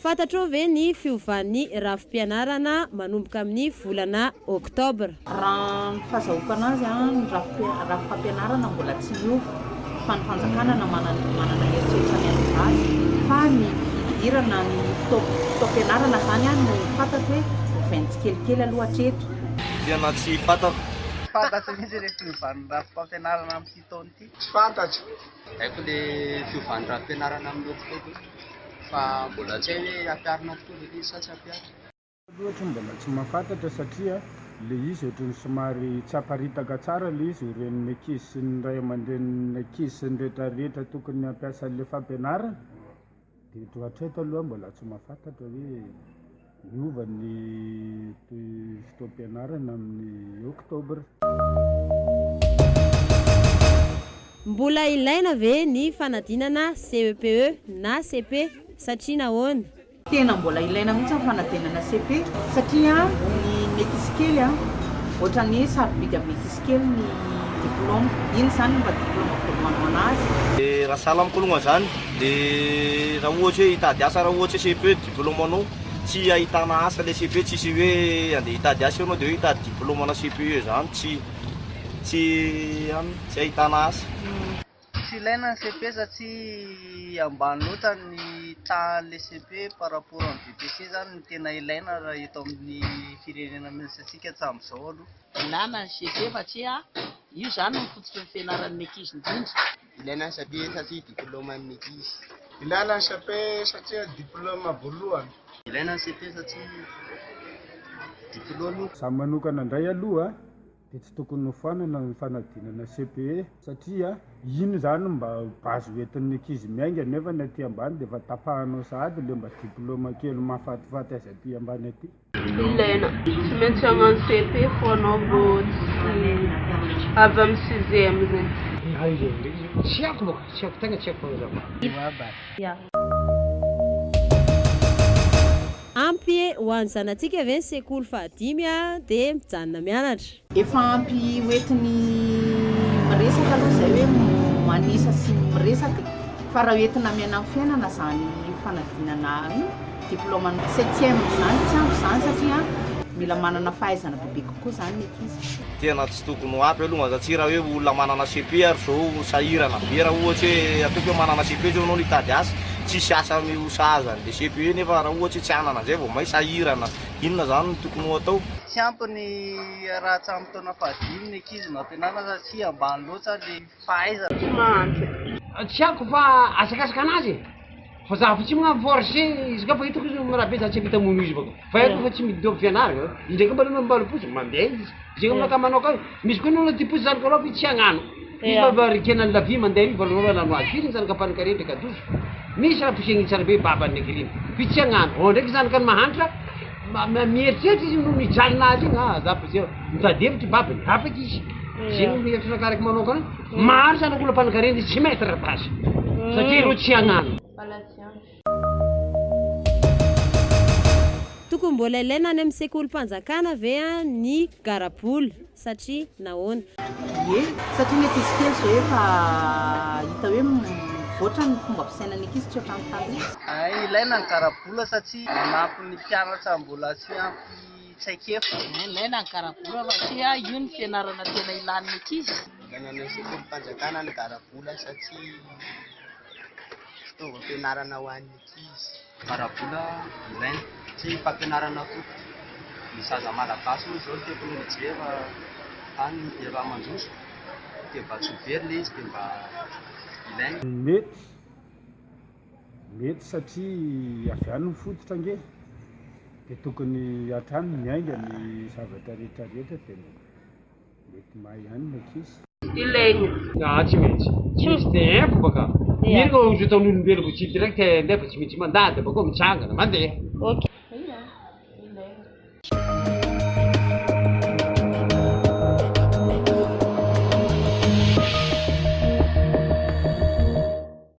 Fantatro ve ny fiovan'ny rafim-pianarana manomboka amin'ny volana oktobra? Raha ny fahazahoko anazy ny rafim-pampianarana mbola tsy miova fa ny fanjakana manana eritreritany azy fa ny fidirana ny fotoam-pianarana zany no fantatro hoe vainy tsikelikely aloha hatreto. Tena tsy fantatro. Fantatro mihitsy le fiovan'ny rafim-pampianarana amin'ity taona ity. Tsy fantatro. Haiko le fiovan'ny rafim-pianarana amin'ny oktobra fa mbola tsy hay hoe ampiarina tokoa le sa tsy ampiarina. Ohatra mbola tsy mahafantatra satria le izy ohatrany somary tsy aparitaka tsara le izy ren'ny ankizy sy ny ray aman-dren'ny ankizy sy ny rehetrarehetra tokony hampiasa le fampianarana dia hatreto aloha mbola tsy mahafantatra hoe miova ny fotoam-pianarana amin'ny oktobra. Mbola ilaina ve ny fanadinana CEPE na CP satria nahoana? Tena mbola ilaina mihitsy ny fanadinana CP satria ny ankizy kely ohatrany sarobidy amin'ny ankizy kely ny diplôma. Iny zany mba diplôma voalohany anazy. Raha sahala amiko aloha zany dia raha ohatra hoe hitady asa raha ohatra CP diplôma anao tsy ahitana asa le CP tsisy hoe andeha hitady asa ianao dia hoe hitady diplôma na CP zany tsy ahitana asa. Tsy ilaina ny CP satria ambany loatra ny tahan'le CP par rapport amin'ny BPC zany ny tena ilaina raha eto amin'ny firenena misy antsika hatramin'izao aloha. Ilana ny CP satria io zany no fototra ny fianaran'ny ankizy indrindra. Ilaina ny CP satria diplôma amin'ny ankizy. Ilaina ny CP satria diplôma voalohany. Ilaina ny CP satria diplôma. Samy manokana indray aloha dia tsy tokony hofanana ny fanadinana CPE satria iny zany mba bazy hoentin'ny ankizy miainga nefa ny aty ambany dia efa tapahanao sahady le mba diplôma kely mahafatifaty azy aty ambany aty. Ilaina tsy maintsy hagnano CP foanao vao avy amin'ny 6e zany. Tsy haiko boka, tsy haiko tegna tsy haiko fanazava. Ampy ho an'ny zanatsika ve ny sekoly fahadimy dia mijanona mianatra? Efa ampy hoentiny miresaka aloha zay hoe manisa sy miresaka fa raha hoentina miaina amin'ny fiainana zany fanadinana diplôma 7e zany tsy ampy zany satria mila manana fahaizana bebe kokoa zany ny ankizy. Tena tsy tokony ho ampy aloha satria raha hoe olona manana CP ary zao sahirana be raha ohatra hoe ataoko hoe manana CP zao anao no hitady asa tsisy asa miosazany le CP nefa raha ohatra tsy anana zay vao may sahirana inona zany no tokony ho atao. Tsy ampy ny raha tsy amin'ny taona fahadimy ny ankizy mampianarana satria ambany loatra le fahaizana. Tsy mahantra. Tsy haiko fa asakasaka anazy fa za fa tsy magnano forcé izy ka fa hitako izy raha be za tsy vita mono izy baka fa haiko fa tsy midô fianarana izy ndraiky mba lona mbalo posy mandeha izy zay aminao ka manao ka misy koa nolo ty posy zany ka loha tsy hagnano izy mba rikena ny lavia mandeha izy valona lano azy firy ny zanaka panikare ndraiky adoso misy raha posegny tsara be babany angeliny fi tsy hagnano o ndraiky zanaka ny mahantra mieritseritra izy no mijalina azy igny za fa mitady hevitry babany afaka izy zay no mihevitra nakaraky manokana maro zanaka olo panikareny izy tsy maître basy satria ro tsy hagnano. Tokony mbola ilaina any amin'ny sekolim-panjakana ve ny garaboly satria nahoana? Ie satria ny ankizy kely zao efa hita hoe mivoatra ny fomba fisainany ankizy tsy ohatran'ny taloha. Ilaina ny karabola satria manampy ny mpianatra mbola tsy ampy tsaikefa. Ilaina ny karabola satria io ny fianarana tena ilan'ny ankizy. Ilaina ny sekolim-panjakana ny karabola satria fitaovam-pianarana ho an'ny ankizy. Karabola ilaina tsy fampianarana koa ny zaza malagasy moa zao teknôlôjia efa tany efa mandroso dia mba tsy very le izy dia mba ilaina. Mety satria avy any mifototra nge dia tokony hatrany miainga ny zavatra rehetrarehetra dia mety mahay ihany ny ankizy. Ilaina. Tsy maintsy tsy misy dia haiko baka mirika ozy ataon'olombeloko tsy direct ndefa tsy maintsy mandady bakao mitsangana mandeha.